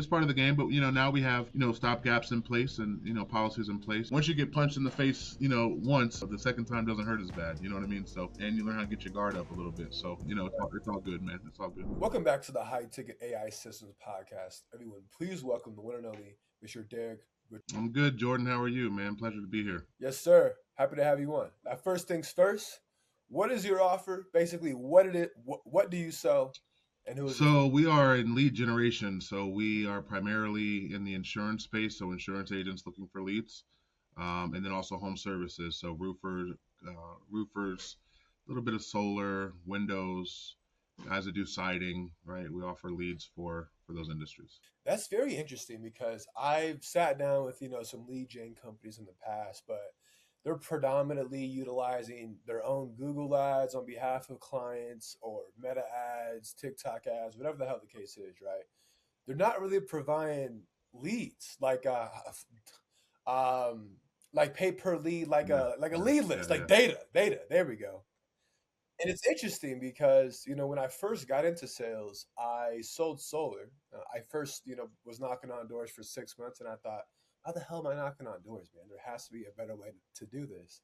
it's part of the game. But now we have stop gaps in place and policies in place. Once you get punched in the face, once, the second time doesn't hurt as bad. You know what I mean? So, and you learn how to get your guard up a little bit. So, it's all good, man. It's all good. Welcome back to the High Ticket AI Systems Podcast. Everyone, please welcome the one and only Mr. Derek Richardson. I'm good, Jordan. How are you, man? Pleasure to be here. Yes, sir. Happy to have you on. Now, first things first. What is your offer? Basically, what do you sell, and who is it? So we are in lead generation. So we are primarily in the insurance space. So insurance agents looking for leads, and then also home services. So roofers, a little bit of solar, windows, guys that do siding. Right. We offer leads for those industries. That's very interesting because I've sat down with some lead gen companies in the past, but they're predominantly utilizing their own Google ads on behalf of clients or Meta ads, TikTok ads, whatever the hell the case is, right? They're not really providing leads like pay per lead, like a lead list, Yeah, like yeah. data. There we go. And it's interesting because when I first got into sales, I sold solar. I first was knocking on doors for 6 months, and I thought, how the hell am I knocking on doors, man? There has to be a better way to do this.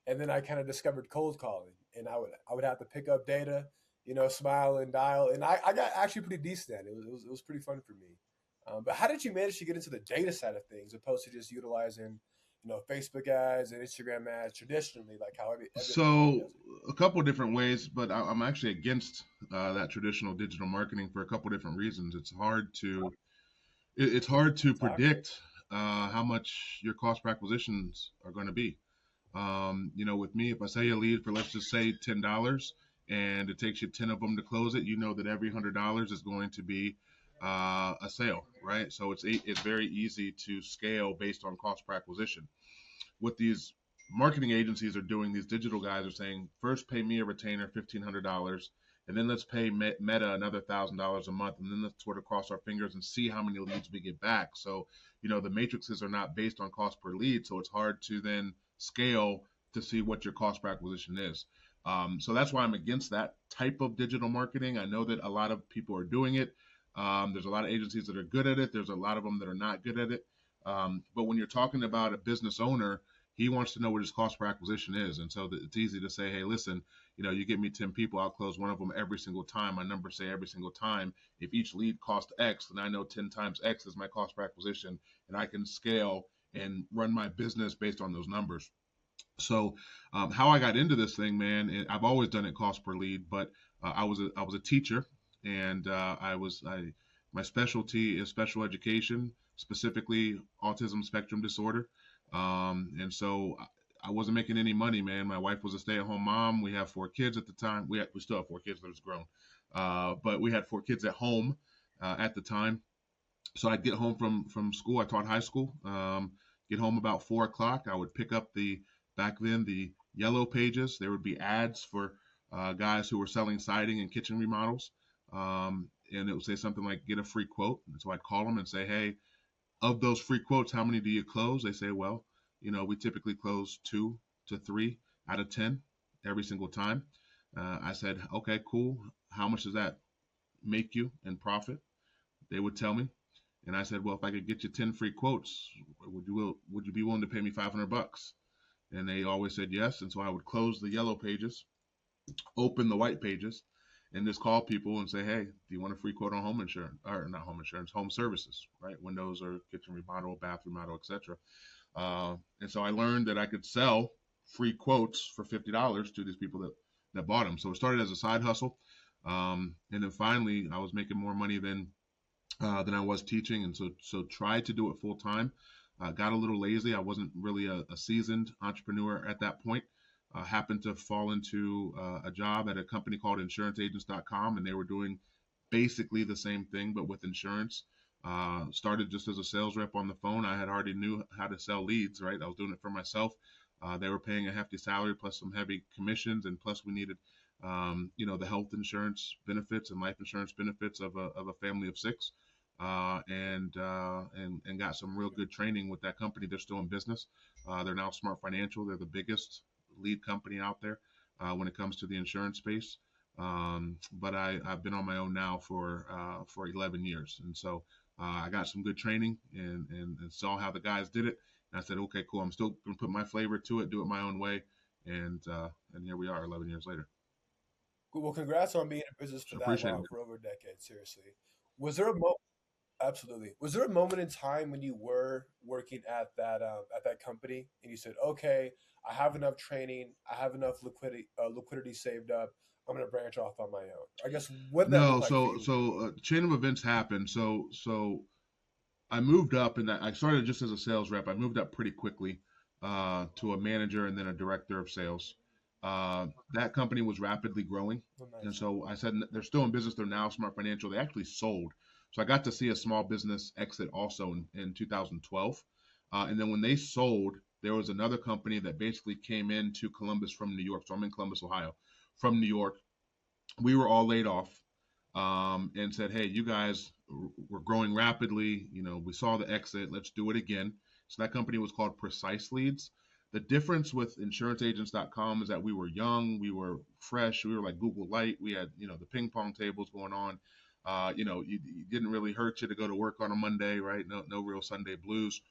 And then I kind of discovered cold calling, and I would have to pick up data, smile and dial, and I got actually pretty decent at it. It was pretty fun for me. But how did you manage to get into the data side of things, opposed to just utilizing Facebook ads and Instagram ads traditionally, like how everybody So does it? a couple different ways, but I'm actually against that traditional digital marketing for a couple different reasons. It's hard to Talk to me. predict how much your cost per acquisitions are going to be. With me, if I sell you a lead for, let's just say, $10, and it takes you 10 of them to close it, you know that every $100 is going to be a sale, right? So it's very easy to scale based on cost per acquisition. What these marketing agencies are doing, these digital guys are saying, first pay me a retainer, $1,500, and then let's pay Meta another $1,000 a month, and then let's sort of cross our fingers and see how many leads we get back. So, the matrices are not based on cost per lead, so it's hard to then scale to see what your cost per acquisition is. So that's why I'm against that type of digital marketing. I know that a lot of people are doing it. There's a lot of agencies that are good at it. There's a lot of them that are not good at it. But when you're talking about a business owner, he wants to know what his cost per acquisition is. And so it's easy to say, hey, listen, you give me 10 people, I'll close one of them every single time. My numbers say every single time. If each lead cost X, then I know 10 times X is my cost per acquisition, and I can scale and run my business based on those numbers. So how I got into this thing, man, and I've always done it cost per lead, but I was a teacher, and my specialty is special education, specifically autism spectrum disorder. And so I wasn't making any money, man. My wife was a stay-at-home mom. We have 4 kids at the time. We still have 4 kids, but it's grown. But we had 4 kids at home at the time. So I'd get home from school. I taught high school. Get home about 4 o'clock. I would pick up back then the yellow pages. There would be ads for guys who were selling siding and kitchen remodels. And it would say something like, get a free quote. And so I'd call them and say, hey, of those free quotes, how many do you close? They say, well, we typically close 2 to 3 out of 10 every single time. I said, okay, cool. How much does that make you in profit? They would tell me. And I said, well, if I could get you 10 free quotes, would you be willing to pay me $500? And they always said yes. And so I would close the yellow pages, open the white pages, and just call people and say, hey, do you want a free quote on home insurance, or not home insurance, home services, right? Windows or kitchen remodel, bathroom remodel, etc. And so I learned that I could sell free quotes for $50 to these people that bought them. So it started as a side hustle. And then finally I was making more money than I was teaching. And so tried to do it full time. Got a little lazy. I wasn't really a seasoned entrepreneur at that point. Happened to fall into a job at a company called insuranceagents.com, and they were doing basically the same thing, but with insurance. Started just as a sales rep on the phone. I had already knew how to sell leads, right? I was doing it for myself. They were paying a hefty salary plus some heavy commissions, and plus we needed, the health insurance benefits and life insurance benefits of a family of 6. And got some real good training with that company. They're still in business. They're now Smart Financial. They're the biggest lead company out there when it comes to the insurance space. But I've been on my own now for 11 years, and so I got some good training and saw how the guys did it. And I said, okay, cool. I'm still going to put my flavor to it, do it my own way. And here we are 11 years later. Well, congrats on being in business for So that appreciate it. long, for over a decade. Seriously, was there a moment? Absolutely. Was there a moment in time when you were working at that company and you said, "Okay, I have enough training, I have enough liquidity saved up. I'm going to branch off on my own." I guess what did that look No, like for so you? chain of events happened. So I moved up, and I started just as a sales rep. I moved up pretty quickly to a manager and then a director of sales. That company was rapidly growing, Oh, and nice. so I said they're still in business. They're now Smart Financial. They actually sold, so I got to see a small business exit also in 2012. And then when they sold, there was another company that basically came into Columbus from New York. So I'm in Columbus, Ohio, from New York. We were all laid off, and said, "Hey, you guys were growing rapidly. You know, we saw the exit. Let's do it again." So that company was called Precise Leads. The difference with insuranceagents.com is that we were young, we were fresh, we were like Google Light. We had, the ping pong tables going on. It didn't really hurt you to go to work on a Monday, right? No real Sunday blues.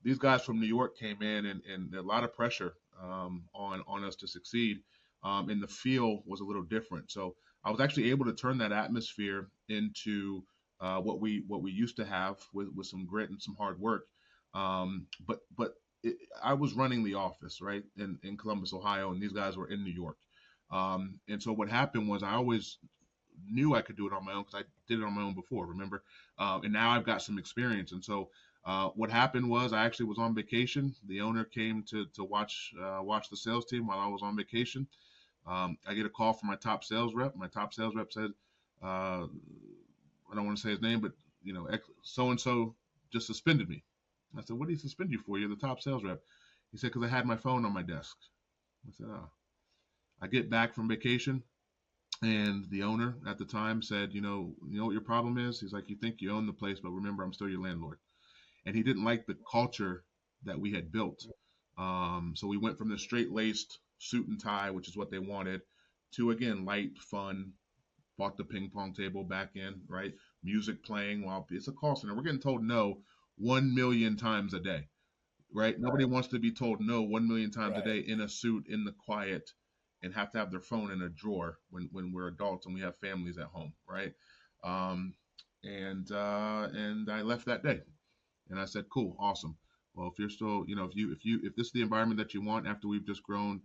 These guys from New York came in, and a lot of pressure on us to succeed. And the feel was a little different. So I was actually able to turn that atmosphere into what we used to have with some grit and some hard work. But I was running the office right in Columbus, Ohio, and these guys were in New York. And so what happened was I always knew I could do it on my own because I did it on my own before, remember? And now I've got some experience. And so what happened was I actually was on vacation. The owner came to watch the sales team while I was on vacation. I get a call from my top sales rep. My top sales rep said, I don't want to say his name, but so and so just suspended me. I said, "What did he suspend you for? You're the top sales rep." He said, "Because I had my phone on my desk." I said, "Oh." I get back from vacation, and the owner at the time said, "You know what your problem is?" He's like, "You think you own the place, but remember, I'm still your landlord." And he didn't like the culture that we had built. So we went from the straight laced suit and tie, which is what they wanted, to again light, fun. Bought the ping pong table back in, right? Music playing while it's a call center. We're getting told no 1 million times a day, right? Nobody wants to be told no 1 million times a Right. day in a suit, in the quiet, and have to have their phone in a drawer when we're adults and we have families at home, right? Um, and I left that day, and I said, "Cool, awesome. Well, if you're still, if this is the environment that you want after we've just grown,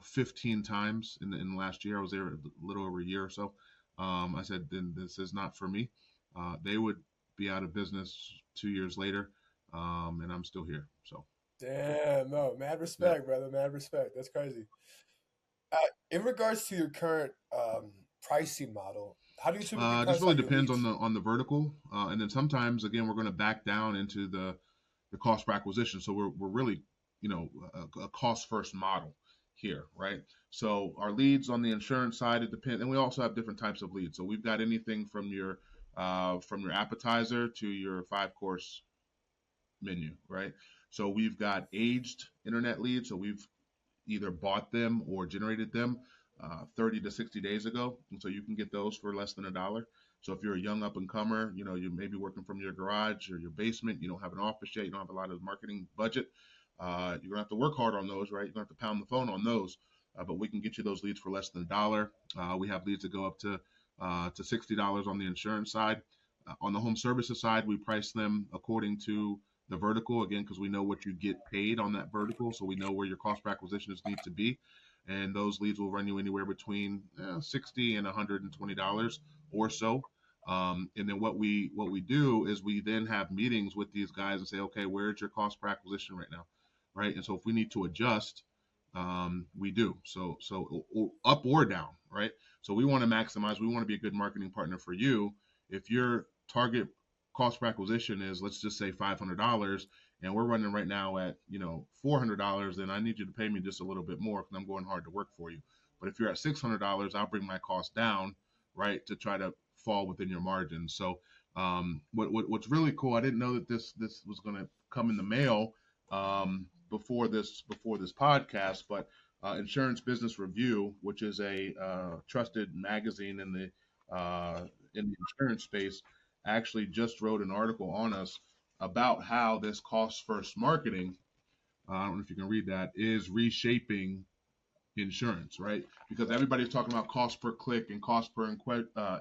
15 times in the last year, I was there a little over a year or so. I said, then this is not for me. They would be out of business 2 years later, and I'm still here. So Damn, no, mad yeah, respect, brother. Mad respect. That's crazy. In regards to your current pricing model, how do you typically it just price really out your depends on leads? the vertical, and then sometimes again we're going to back down into the cost per acquisition. So we're really, a cost first model here, right? So our leads on the insurance side, it depends, and we also have different types of leads. So we've got anything from your appetizer to your 5 course menu, right? So we've got aged internet leads. So we've either bought them or generated them 30 to 60 days ago. And so you can get those for less than $1. So if you're a young up and comer, you may be working from your garage or your basement, you don't have an office yet, you don't have a lot of marketing budget, you're going to have to work hard on those, right? You're going to have to pound the phone on those. But we can get you those leads for less than $1. We have leads that go up to $60 on the insurance side. On the home services side, we price them according to the vertical again because we know what you get paid on that vertical, so we know where your cost per acquisitions need to be, and those leads will run you anywhere between 60 and $120 or so. And then what we do is we then have meetings with these guys and say, okay, where's your cost per acquisition right now, right? And so if we need to adjust, we do so up or down, right? So we want to maximize. We want to be a good marketing partner for you. If your target cost per acquisition is, let's just say, $500, and we're running right now at $400, then I need you to pay me just a little bit more because I'm going hard to work for you. But if you're at $600, I'll bring my cost down, right, to try to fall within your margins. So what's really cool, I didn't know that this was going to come in the mail before this podcast, but Insurance Business Review, which is a trusted magazine in the insurance space, actually just wrote an article on us about how this cost first marketing, I don't know if you can read that, is reshaping insurance, right? Because everybody's talking about cost per click and cost per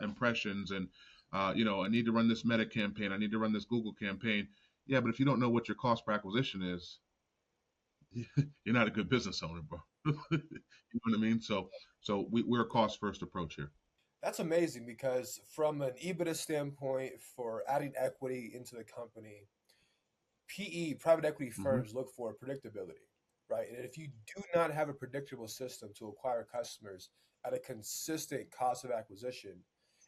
impressions, and I need to run this Meta campaign, I need to run this Google campaign. Yeah, but if you don't know what your cost per acquisition is, you're not a good business owner, bro. You know what I mean? We're a cost first approach here. That's amazing because from an EBITDA standpoint for adding equity into the company, private equity Hmm. firms look for predictability, right? And if you do not have a predictable system to acquire customers at a consistent cost of acquisition,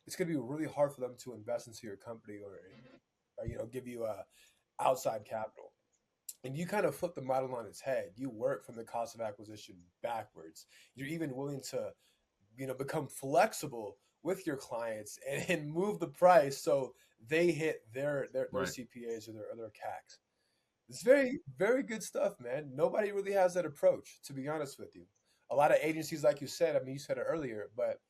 it's going to be really hard for them to invest into your company or give you outside capital. And you kind of flip the model on its head. You work from the cost of acquisition backwards. You're even willing to become flexible with your clients and move the price so they hit their Right. CPAs or their CACs. It's very, very good stuff, man. Nobody really has that approach, to be honest with you. A lot of agencies, like you said, I mean, you said it earlier, but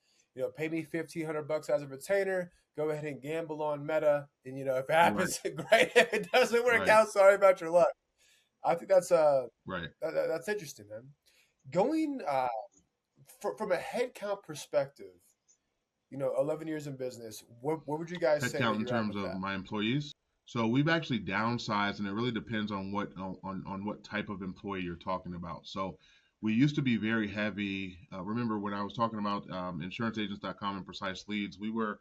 pay me $1,500 as a retainer. Go ahead and gamble on Meta, and if it Right. happens, great. If it doesn't work Right. out, sorry about your luck. I think Right. that's interesting, man. Going from a headcount perspective, 11 years in business, where would you guys say that Headcount in you're at terms with of that? my employees. So we've actually downsized, and it really depends on what type of employee you're talking about. So we used to be very heavy. Remember when I was talking about insuranceagents.com and precise leads, we were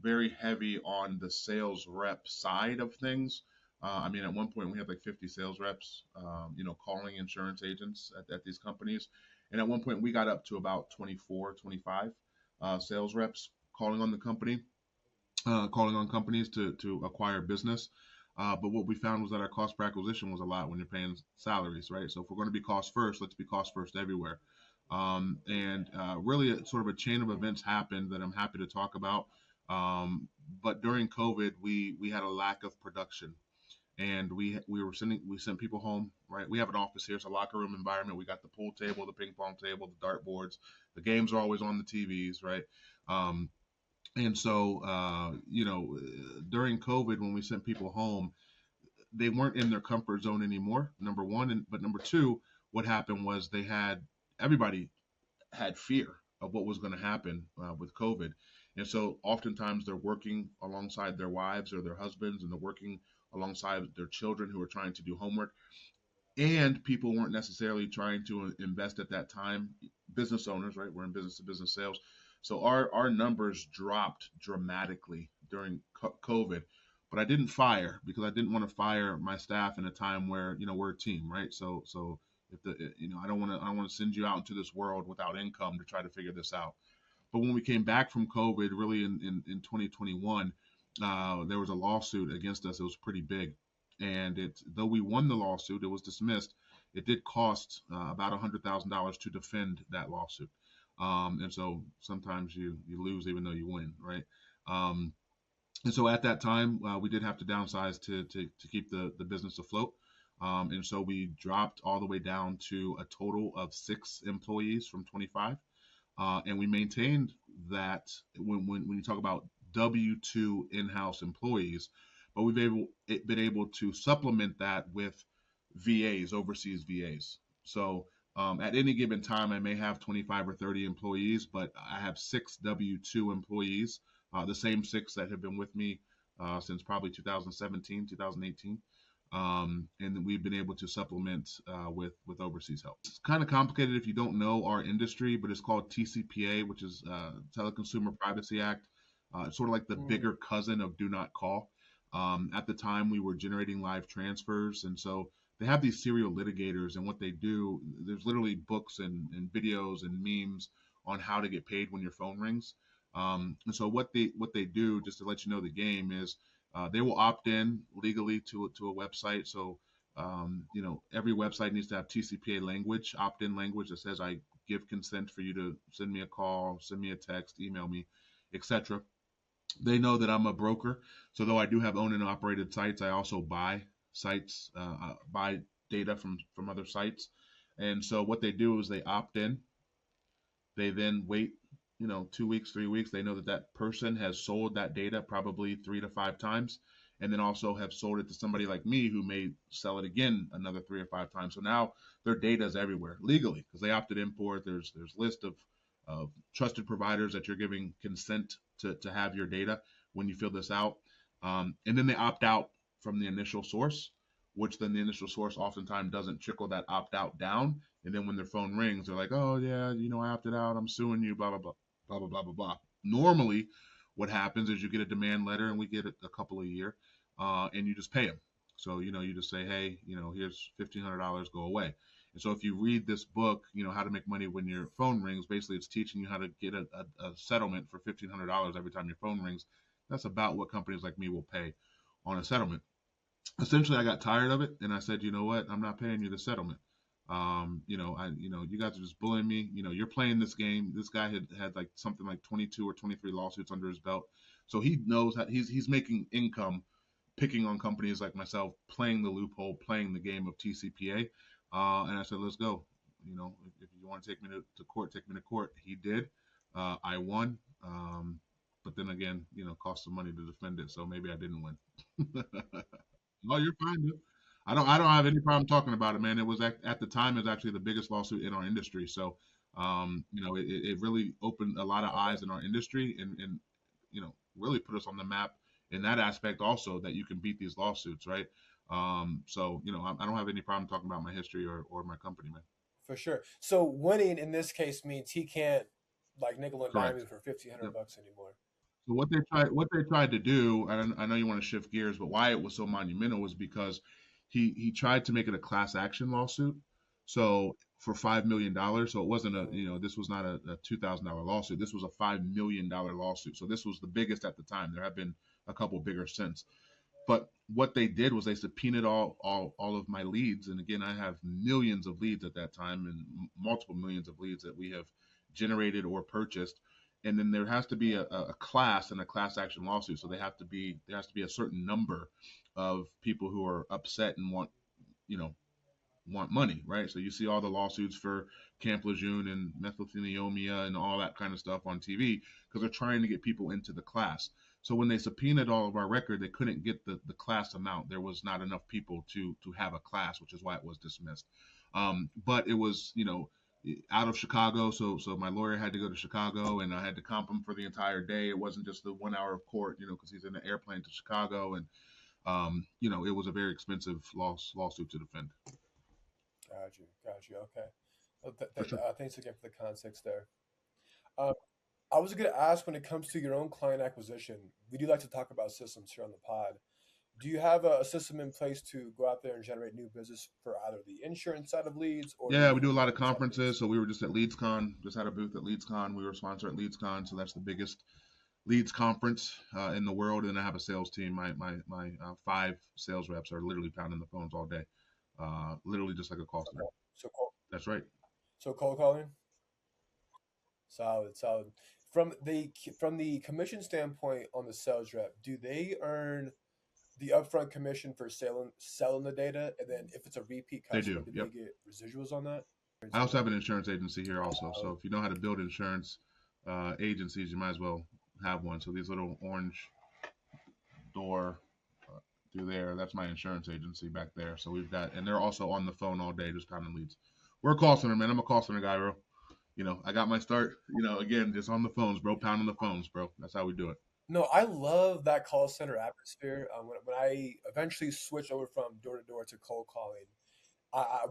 very heavy on the sales rep side of things. I mean, at one point we had like 50 sales reps, calling insurance agents at these companies. And at one point we got up to about 24, 25 sales reps calling on the company, calling on companies to acquire business. But what we found was that our cost per acquisition was a lot when you're paying salaries, right? So if we're going to be cost first, let's be cost first everywhere. And really, sort of a chain of events happened that I'm happy to talk about. But during COVID, we had a lack of production, and we sent people home. Right, we have an office here. It's a locker room environment. We got the pool table, the ping pong table, the dart boards. The games are always on the TVs, right? Um, and so, during COVID, when we sent people home, they weren't in their comfort zone anymore. Number one, but number two, what happened was everybody had fear of what was going to happen with COVID, and so oftentimes they're working alongside their wives or their husbands, and they're working alongside their children who are trying to do homework, and people weren't necessarily trying to invest at that time. Business owners, right? We're in business to business sales, so our numbers dropped dramatically during COVID. But I didn't fire because I didn't want to fire my staff in a time where we're a team, right? So if I don't want to send you out into this world without income to try to figure this out. But when we came back from COVID, really in 2021, there was a lawsuit against us. It was pretty big, and though we won the lawsuit, it was dismissed. It did cost about $100,000 to defend that lawsuit, and so sometimes you lose even though you win, right? Um, and so at that time, we did have to downsize to keep the business afloat. And so we dropped all the way down to a total of 6 employees from 25, and we maintained that when you talk about W-2 in-house employees, but been able to supplement that with VAs, overseas VAs. So at any given time, I may have 25 or 30 employees, but I have 6 W-2 employees, the same 6 that have been with me since probably 2017, 2018. And then we've been able to supplement with overseas help. It's kind of complicated if you don't know our industry, but it's called TCPA, which is Teleconsumer Privacy Act. It's sort of like the Mm. bigger cousin of Do Not Call. At the time, we were generating live transfers, and so they have these serial litigators, and what they do, there's literally books and videos and memes on how to get paid when your phone rings. And so what they do, just to let you know the game, is they will opt in legally to a website. So every website needs to have TCPA language, opt-in language that says I give consent for you to send me a call, send me a text, email me, etc. They know that I'm a broker, so though I do have owned and operated sites, I also buy sites, buy data from other sites. And so what they do is they opt in. They then wait. 2 weeks, 3 weeks, they know that that person has sold that data probably 3 to 5 times, and then also have sold it to somebody like me who may sell it again another 3 or 5 times. So now their data is everywhere legally because they opted in for it. There's list of trusted providers that you're giving consent to have your data when you fill this out, and then they opt out from the initial source, which then the initial source oftentimes doesn't trickle that opt out down. And then when their phone rings, they're like, "Oh yeah, I opted out. I'm suing you." Blah blah blah blah blah blah blah blah. Normally, what happens is you get a demand letter, and we get it a couple a year, and you just pay them. So you just say, "Hey, here's $1,500, go away." And so if you read this book, how to make money when your phone rings, basically it's teaching you how to get a settlement for $1,500 every time your phone rings. That's about what companies like me will pay on a settlement. Essentially, I got tired of it, and I said, you know what, I'm not paying you the settlement. You guys are just bullying me. You're playing this game. This guy had like something like 22 or 23 lawsuits under his belt, so he knows how he's making income picking on companies like myself, playing the loophole, playing the game of TCPA. And I said, let's go. If you want to take me to court, take me to court. He did. I won. But then again, cost some money to defend it, so maybe I didn't win. Oh, you're fine, dude. I don't have any problem talking about it, man. It was at the time, it was actually the biggest lawsuit in our industry. So, it really opened a lot of eyes in our industry, and really put us on the map in that aspect also, that you can beat these lawsuits, right? So I don't have any problem talking about my history or my company, man. For sure. So winning in this case means he can't like nickel and dime Correct. you for 1,500 Yep. bucks anymore. So what they tried to do, and I know you want to shift gears, but why it was so monumental was because he tried to make it a class action lawsuit. So for $5 million, so it wasn't a Mm. this was not a $2,000 lawsuit. This was a $5 million lawsuit. So this was the biggest at the time. There have been a couple bigger since. But what they did was they subpoenaed all of my leads, and again, I have millions of leads at that time, and multiple millions of leads that we have generated or purchased. And then there has to be a class and a class action lawsuit. So there has to be a certain number of people who are upset and you know want money, right? So you see all the lawsuits for Camp Lejeune and mesothelioma and all that kind of stuff on TV because they're trying to get people into the class. So when they subpoenaed all of our record, they couldn't get the class amount. There was not enough people to have a class, which is why it was dismissed. But it was, out of Chicago, so my lawyer had to go to Chicago, and I had to comp him for the entire day. It wasn't just the 1 hour of court, because he's in an airplane to Chicago, and it was a very expensive lawsuit to defend. Got you. Okay. Well, For sure. thanks again for the context there. Um, I was going to ask when it comes to your own client acquisition, we do like to talk about systems here on the pod. Do you have a system in place to go out there and generate new business for either the insurance side of leads or Yeah, we the do a lot of employment side of conferences. leads? So we were just at LeadsCon, just had a booth at LeadsCon. We were sponsored at LeadsCon, so that's the biggest leads conference in the world. And I have a sales team. My 5 sales reps are literally pounding the phones all day, literally just like a call So, center. so, cold, That's right. so cold calling? Solid, solid. From the commission standpoint on the sales rep, do they earn the upfront commission for selling the data, and then if it's a repeat They customer, do. do they Yep. get residuals on that? I also have an insurance agency here also. Uh, So if you know how to build insurance agencies, you might as well have one. So these little orange door through there, that's my insurance agency back there. So we've got, and they're also on the phone all day just pounding leads. We're a call center, man. I'm a call center guy, bro. I got my start, again, just on the phones, bro, pounding the phones, bro. That's how we do it. no, I love that call center atmosphere. When I eventually switched over from door to door to cold calling,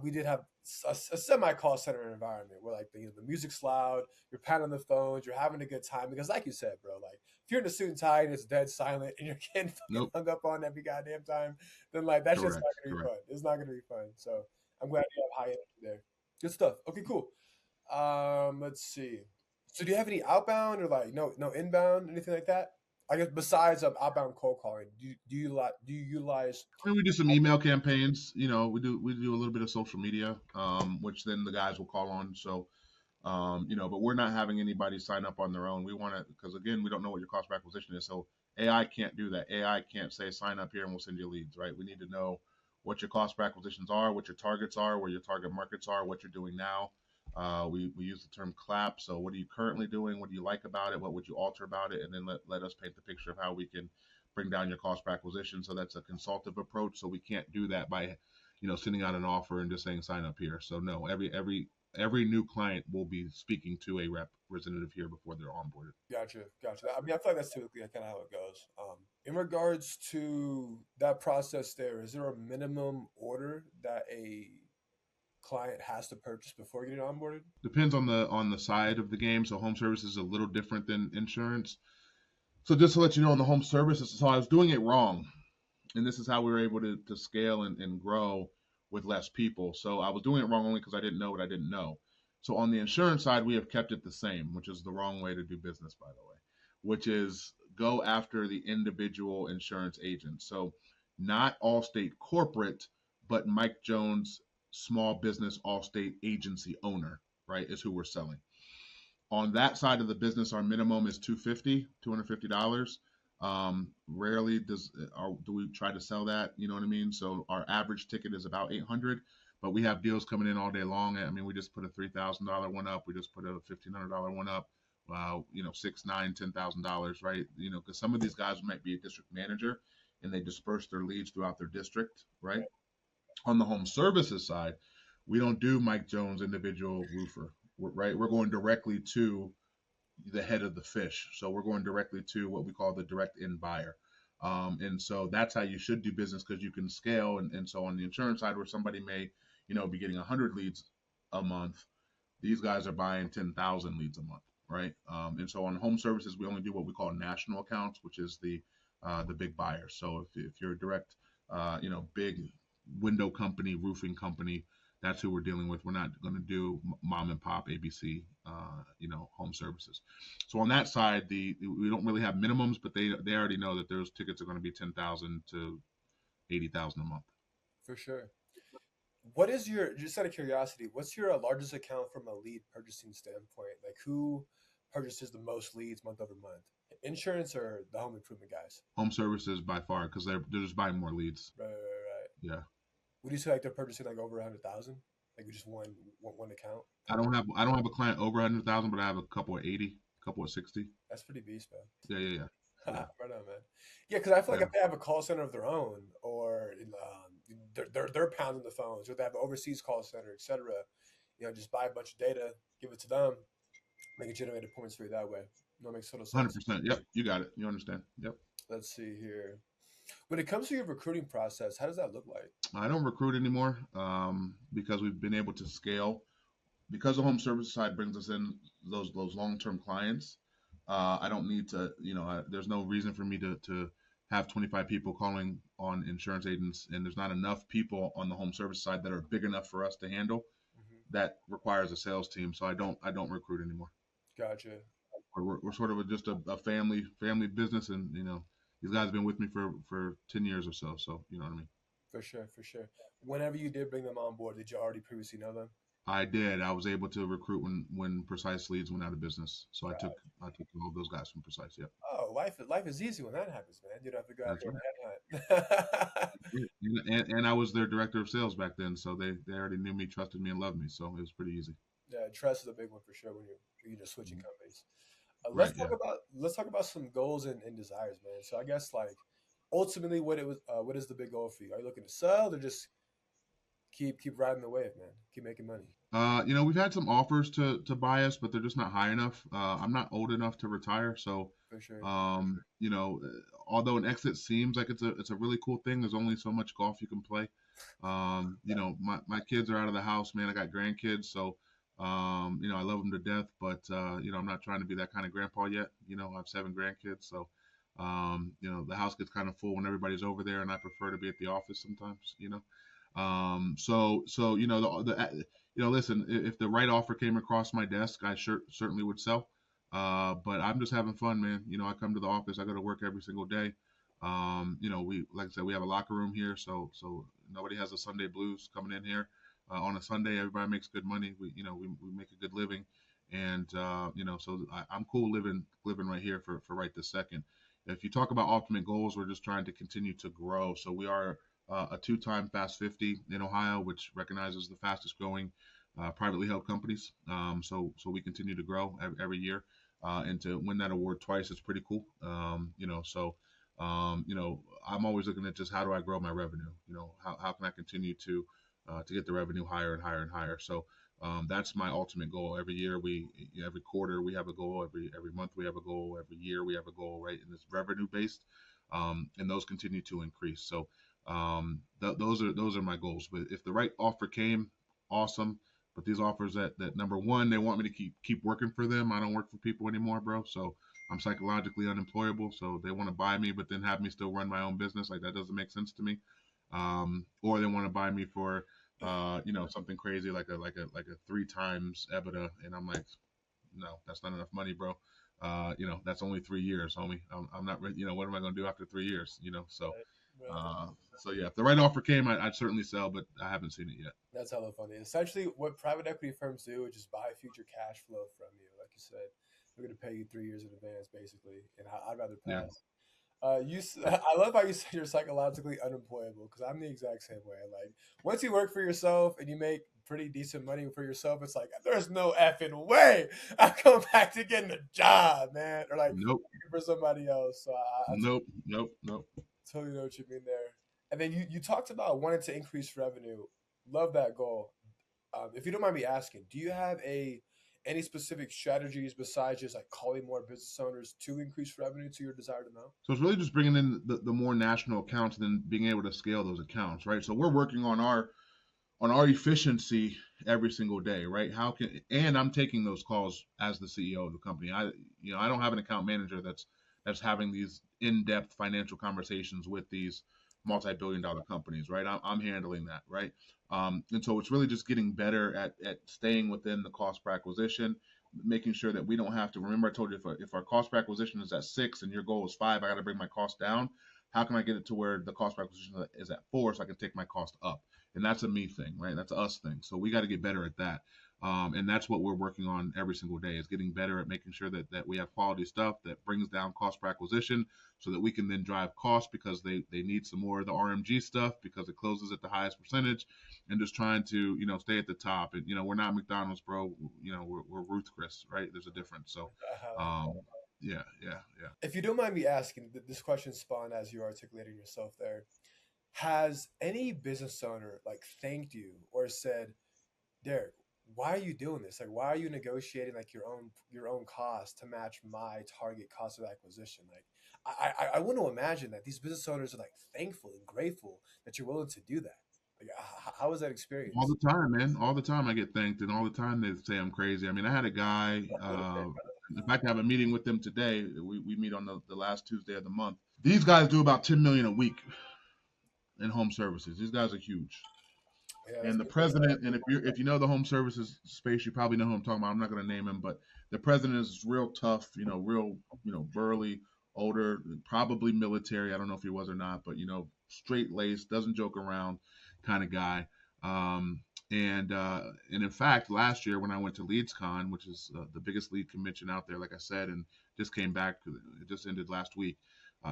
we did have a semi call center environment where like the music's loud, you're pounding the phones, you're having a good time because like you said, bro, like if you're in a suit and tie and it's dead silent and you're getting fucking Nope. hung up on every goddamn time, then like that's just Correct. not gonna be Correct. fun. It's not gonna be fun. So I'm glad you have high energy there. Good stuff. Okay, cool. Let's see. So do you have any outbound or like no inbound, anything like that? I guess besides outbound cold calling, do you utilize I mean, we do some email campaigns. We do a little bit of social media, which then the guys will call on. So, but we're not having anybody sign up on their own. We want to, because again, we don't know what your cost per acquisition is. So AI can't do that. AI can't say sign up here and we'll send you leads, right? We need to know what your cost per acquisitions are, what your targets are, where your target markets are, what you're doing now. We use the term clap. So what are you currently doing? What do you like about it? What would you alter about it? And then let us paint the picture of how we can bring down your cost per acquisition. So that's a consultative approach. So we can't do that by, sending out an offer and just saying sign up here. So no, every new client will be speaking to a representative here before they're onboarded. Gotcha. I mean, I feel like that's typically kind of how it goes. In regards to that process, there is there a minimum order that a client has to purchase before getting onboarded? Depends on the side of the game. So home service is a little different than insurance. So just to let you know, on the home services, so I was doing it wrong, and this is how we were able to scale and grow with less people. So I was doing it wrong only because I didn't know what I didn't know. So on the insurance side, we have kept it the same, which is the wrong way to do business, by the way, which is go after the individual insurance agent. So not Allstate corporate, but Mike Jones, small business Allstate agency owner, right, is who we're selling. On that side of the business, our minimum is $250. Rarely do we try to sell that. You know what I mean? So our average ticket is about 800, but we have deals coming in all day long. I mean, we just put a $3,000 one up. We just put a $1,500 one up. $6, $9, $10,000, right? Because some of these guys might be a district manager and they disperse their leads throughout their district, right? On the home services side, we don't do Mike Jones individual roofer, right? We're going directly to the head of the fish. So we're going directly to what we call the direct end buyer. And so that's how you should do business because you can scale. And so on the insurance side, where somebody may, be getting 100 leads a month, these guys are buying 10,000 leads a month, right? And so on home services, we only do what we call national accounts, which is the big buyer. So if you're a direct, big window company, roofing company, that's who we're dealing with. We're not going to do mom and pop ABC, home services. So on that side, we don't really have minimums, but they already know that those tickets are going to be 10,000 to 80,000 a month. For sure. What is your, just out of curiosity, what's your largest account from a lead purchasing standpoint? Like who purchases the most leads month over month? Insurance or the home improvement guys? Home services by far because they're just buying more leads. Right. Yeah. Would you say like they're purchasing like over 100,000? Like we just one account? I don't have a client over 100,000, but I have a couple of 80, a couple of 60. That's pretty beast, man. Yeah. Right on, man. Yeah, because I feel like Yeah. if they have a call center of their own, or they're pounding the phones, or they have an overseas call center, etc. Just buy a bunch of data, give it to them, make it generated points for you that way. It makes total sense. 100%. Yep. You got it. You understand. Yep. Let's see here. When it comes to your recruiting process, how does that look like? I don't recruit anymore because we've been able to scale. Because the home service side brings us in those long-term clients. I don't need to, there's no reason for me to have 25 people calling on insurance agents, and there's not enough people on the home service side that are big enough for us to handle. That requires a sales team, so I don't recruit anymore. Gotcha. We're sort of just a family business, and these guys have been with me for 10 years or so. So you know what I mean. For sure. Whenever you did bring them on board, did you already previously know them? I did. I was able to recruit when Precise Leads went out of business. So Right. I took all those guys from Precise. Yep. Oh, life is easy when that happens, man. You don't have to go out That's there right. and headhunt. And I was their director of sales back then, so they already knew me, trusted me, and loved me. So it was pretty easy. Yeah, trust is a big one for sure when you're just switching companies. Right. Yeah. Let's talk about some goals and desires, man. So I guess like ultimately, what is the big goal for you? Are you looking to sell or just keep riding the wave, man? Keep making money. We've had some offers to buy us, but they're just not high enough. I'm not old enough to retire, so For sure. although an exit seems like it's a really cool thing, there's only so much golf you can play. My kids are out of the house, man. I got grandkids, so I love them to death, but I'm not trying to be that kind of grandpa yet. I have 7 grandkids, so the house gets kind of full when everybody's over there, and I prefer to be at the office sometimes. Listen, if the right offer came across my desk, I certainly would sell. But I'm just having fun, man. I come to the office, I go to work every single day. Like I said, we have a locker room here, so nobody has a Sunday blues coming in here. On a Sunday, everybody makes good money. We make a good living, and so I'm cool living right here for right this second. If you talk about ultimate goals, we're just trying to continue to grow. So we are a 2-time Fast 50 in Ohio, which recognizes the fastest growing privately held companies. So we continue to grow every year, and to win that award twice is pretty cool. I'm always looking at just how do I grow my revenue. How can I continue to get the revenue higher and higher and higher. So that's my ultimate goal. Every year every quarter we have a goal. Every month we have a goal. Every year we have a goal. Right, and it's revenue based, and those continue to increase. So those are my goals. But if the right offer came, awesome. But these offers that number one, they want me to keep working for them. I don't work for people anymore, bro. So I'm psychologically unemployable. So they want to buy me, but then have me still run my own business. Like that doesn't make sense to me. Or they want to buy me for something crazy like a three times EBITDA, and I'm like, no, that's not enough money, bro. That's only 3 years, homie. I'm not ready. What am I going to do after 3 years? Right, right. Uh, so yeah, if the right offer came, I'd certainly sell, but I haven't seen it yet. That's hella funny. Essentially, what private equity firms do is just buy future cash flow from you. Like you said, they're going to pay you 3 years in advance, basically. And I'd rather Yeah, pass. yeah. I love how you say you're psychologically unemployable because I'm the exact same way. Like once you work for yourself and you make pretty decent money for yourself, it's like there's no effing way I'm going back to getting a job, man, or like Nope, working for somebody else. So I nope, nope, nope. totally know what you mean there. And then you talked about wanting to increase revenue. Love that goal. If you don't mind me asking, do you have any specific strategies besides just like calling more business owners to increase revenue to your desired amount? So it's really just bringing in the more national accounts and then being able to scale those accounts, right? So we're working on our efficiency every single day, right? And I'm taking those calls as the CEO of the company. I don't have an account manager that's having these in-depth financial conversations with these multi-billion-dollar companies, right? I'm handling that, right? And so it's really just getting better at staying within the cost per acquisition, making sure that we don't have to. Remember, I told you if our cost per acquisition is at 6 and your goal is 5, I got to bring my cost down. How can I get it to where the cost per acquisition is at 4 so I can take my cost up? And that's a me thing, right? That's a us thing. So we got to get better at that. And that's what we're working on every single day is getting better at making sure that we have quality stuff that brings down cost per acquisition so that we can then drive cost because they need some more of the RMG stuff because it closes at the highest percentage and just trying to, stay at the top. And, we're not McDonald's, bro. We're Ruth Chris, right? There's a difference. So, um, yeah, yeah, yeah. If you don't mind me asking, this question spawned as you articulating yourself there. Has any business owner like thanked you or said, Derek, why are you doing this? Like, why are you negotiating like your own cost to match my target cost of acquisition? Like, I want to imagine that these business owners are like thankful and grateful that you're willing to do that. Like, how was that All experience? the time, man. All the time I get thanked, and all the time they say I'm crazy. I mean, I had a guy. In fact, I have a meeting with them today. We meet on the last Tuesday of the month. These guys do about 10 million a week in home services. These guys are huge. Yeah, that's And the pretty good. president, and if you know the home services space, you probably know who I'm talking about. I'm not going to name him, but the president is real tough. Real burly, older, probably military. I don't know if he was or not, but straight laced, doesn't joke around, kind of guy. Um, and in fact, last year when I went to LeadsCon, which is the biggest lead convention out there, like I said, and just came back, it just ended last week.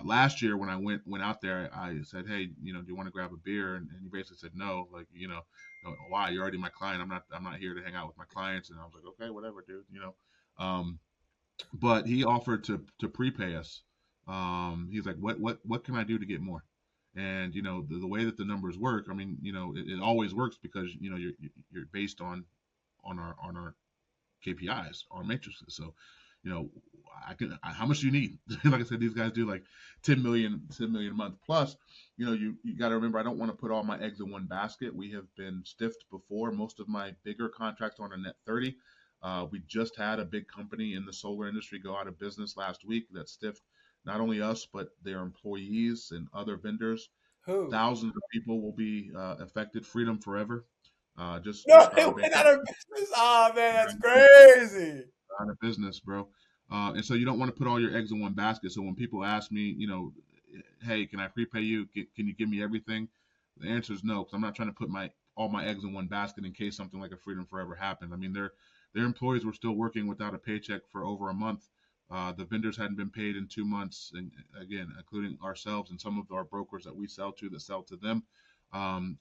Last year when I went out there, I said, "Hey, do you want to grab a beer?" And he basically said, "No, like, why? You're already my client. I'm not here to hang out with my clients." And I was like, "Okay, whatever, dude." Um, but he offered to prepay us. He's like, "What can I do to get more?" And the way that the numbers work, I mean, it always works because you're based on our KPIs, our matrices. So, you know, how much do you need? Like I said, these guys do like 10 million a month. Plus, you got to remember, I don't want to put all my eggs in one basket. We have been stiffed before. Most of my bigger contracts are on a net 30. We just had a big company in the solar industry go out of business last week that stiffed not only us, but their employees and other vendors. Who? Thousands of people will be affected. Freedom forever. Just No, it filed went out of bankruptcy. business. Oh man, that's crazy. Out of business, bro. And so you don't want to put all your eggs in one basket. So when people ask me, hey, can I prepay you? Can you give me everything? The answer is no, because I'm not trying to put all my eggs in one basket in case something like a Freedom Forever happened. I mean, their employees were still working without a paycheck for over a month. The vendors hadn't been paid in 2 months, and again, including ourselves and some of our brokers that we sell to that sell to them.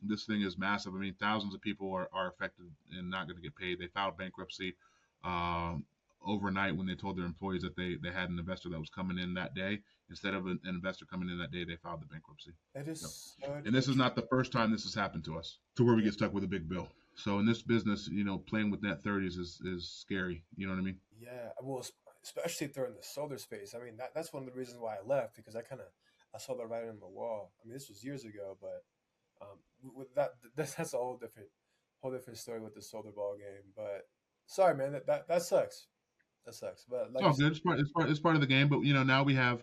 This thing is massive. I mean, thousands of people are affected and not going to get paid. They filed bankruptcy uh, overnight when they told their employees that they had an investor that was coming in that day. Instead of an investor coming in that day, they filed the bankruptcy. It Yep. is such And a this is not the first time this has happened to us, to where we get stuck with a big bill. So in this business, playing with net 30s is scary. You know what I mean? yeah. Well, especially if they're in the solar space. I mean, that's one of the reasons why I left because I saw that writing on the wall. I mean, this was years ago, but with that's a whole different story with the solar ball game. But sorry, man, that sucks. That sucks. But It's like you all said, good. It's part of the game. But now we have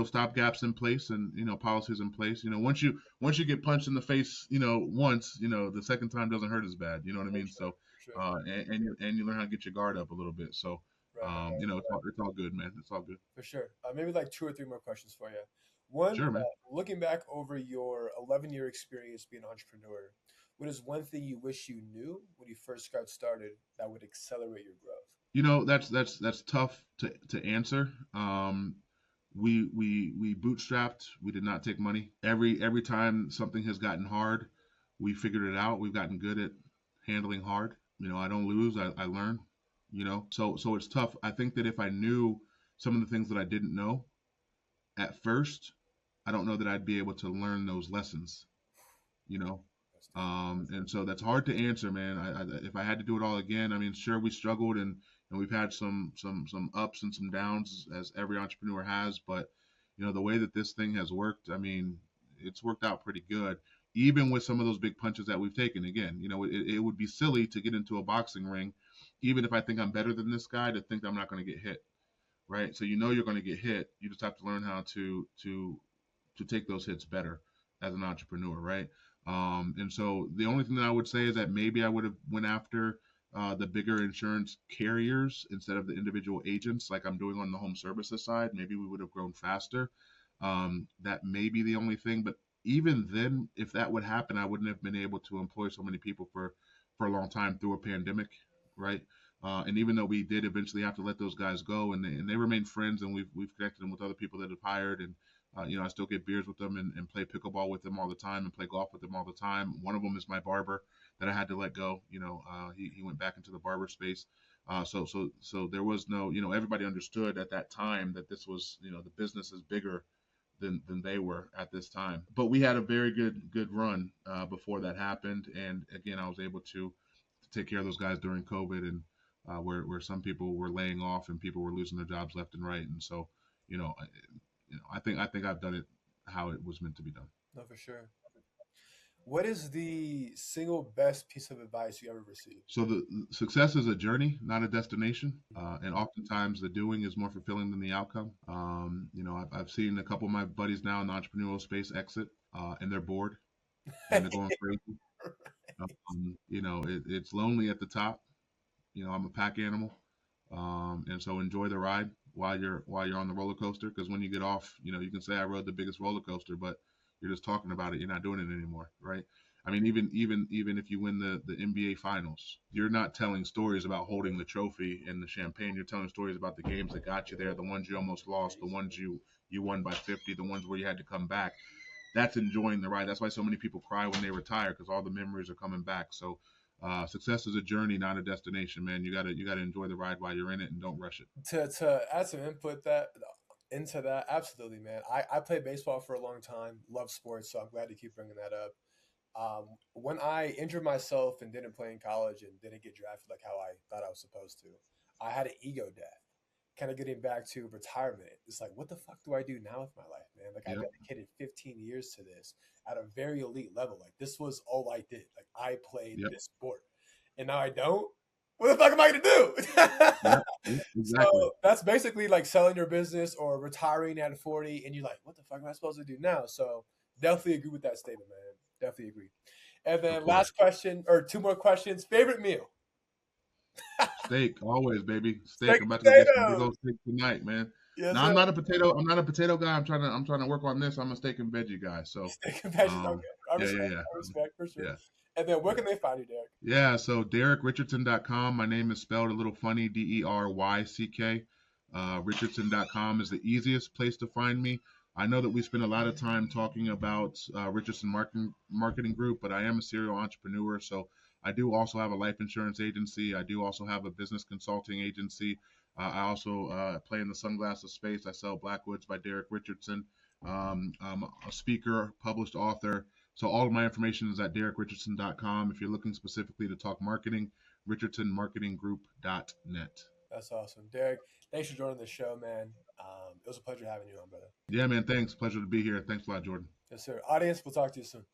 stop gaps in place and policies in place. Once you get punched in the face once, the second time doesn't hurt as bad. You know what I for mean? sure, So for sure. and you learn how to get your guard up a little bit. So Right. it's all good, man. It's all good. For sure. Maybe like two or three more questions for you. One, Sure, man. looking back over your 11-year experience being an entrepreneur, what is one thing you wish you knew when you first got started that would accelerate your growth? That's tough to answer. We bootstrapped. We did not take money. Every time something has gotten hard, we figured it out. We've gotten good at handling hard. I don't lose. I learn. So it's tough. I think that if I knew some of the things that I didn't know at first, I don't know that I'd be able to learn those lessons. You know, That's deep. and so that's hard to answer, man. If I had to do it all again, I mean, sure, we struggled and we've had some ups and some downs as every entrepreneur has, but the way that this thing has worked, I mean, it's worked out pretty good, even with some of those big punches that we've taken. Again, it would be silly to get into a boxing ring, even if I think I'm better than this guy, to think I'm not going to get hit, right? So you're going to get hit. You just have to learn how to take those hits better as an entrepreneur, right? And so the only thing that I would say is that maybe I would have went after the bigger insurance carriers instead of the individual agents, like I'm doing on the home services side. Maybe we would have grown faster. That may be the only thing, but even then, if that would happen, I wouldn't have been able to employ so many people for a long time through a pandemic, right? And even though we did eventually have to let those guys go, and they remain friends, and we've connected them with other people that have hired, and I still get beers with them and play pickleball with them all the time and play golf with them all the time. One of them is my barber that I had to let go. He went back into the barber space. So there was no, everybody understood at that time that this was, the business is bigger than they were at this time. But we had a very good run before that happened, and again, I was able to take care of those guys during COVID, and where some people were laying off and people were losing their jobs left and right, and so you know, I, I think I've done it how it was meant to be done. No, for sure. What is the single best piece of advice you ever received? So the success is a journey, not a destination, and oftentimes the doing is more fulfilling than the outcome. I've seen a couple of my buddies now in the entrepreneurial space exit, and they're bored and they're going crazy. It's lonely at the top. I'm a pack animal, and so enjoy the ride while you're on the roller coaster. Because when you get off, you can say I rode the biggest roller coaster, but you're just talking about it. You're not doing it anymore, right? I mean, even if you win the NBA Finals, you're not telling stories about holding the trophy and the champagne. You're telling stories about the games that got you there, the ones you almost lost, the ones you won by 50, the ones where you had to come back. That's enjoying the ride. That's why so many people cry when they retire, because all the memories are coming back. So success is a journey, not a destination, man. You gotta enjoy the ride while you're in it and don't rush it. To add some input that into that, absolutely, man. I played baseball for a long time, love sports, so I'm glad you keep bringing that up. When I injured myself and didn't play in college and didn't get drafted like how I thought I was supposed to, I had an ego death. Kind of getting back to retirement, it's like, what the fuck do I do now with my life, man? Like, I Yep. dedicated 15 years to this at a very elite level. Like, this was all I did. Like, I played Yep. this sport, and now I don't. What the fuck am I gonna Yep. do? Exactly. So that's basically like selling your business or retiring at 40, and you're like, what the fuck am I supposed to do now? So definitely agree with that statement, man. Definitely agree. And Of then course. last question or two more questions. Favorite meal? Steak, always, baby. Steak. Steak I'm and about to go get some big potatoes. old steak tonight, man. Yes, Now sir. I'm not a potato. I'm not a potato guy. I'm trying to work on this. I'm a steak and veggie guy. So, Steak and veggies. um, Okay. I yeah, yeah, respect. yeah, I respect for sure. yeah, And then where can they find you, Derek? yeah. So DeryckRichardson.com. My name is spelled a little funny. Deryck. Richardson.com is the easiest place to find me. I know that we spend a lot of time talking about Richardson Marketing Group, but I am a serial entrepreneur. So I do also have a life insurance agency. I do also have a business consulting agency. I also play in the sunglasses space. I sell Blackwoods by Deryck Richardson. I'm a speaker, published author. So all of my information is at DeryckRichardson.com. If you're looking specifically to talk marketing, RichardsonMarketingGroup.net. That's awesome. Deryck, thanks for joining the show, man. It was a pleasure having you on, brother. Yeah, man. Thanks. Pleasure to be here. Thanks a lot, Jordan. Yes, sir. Audience, we'll talk to you soon.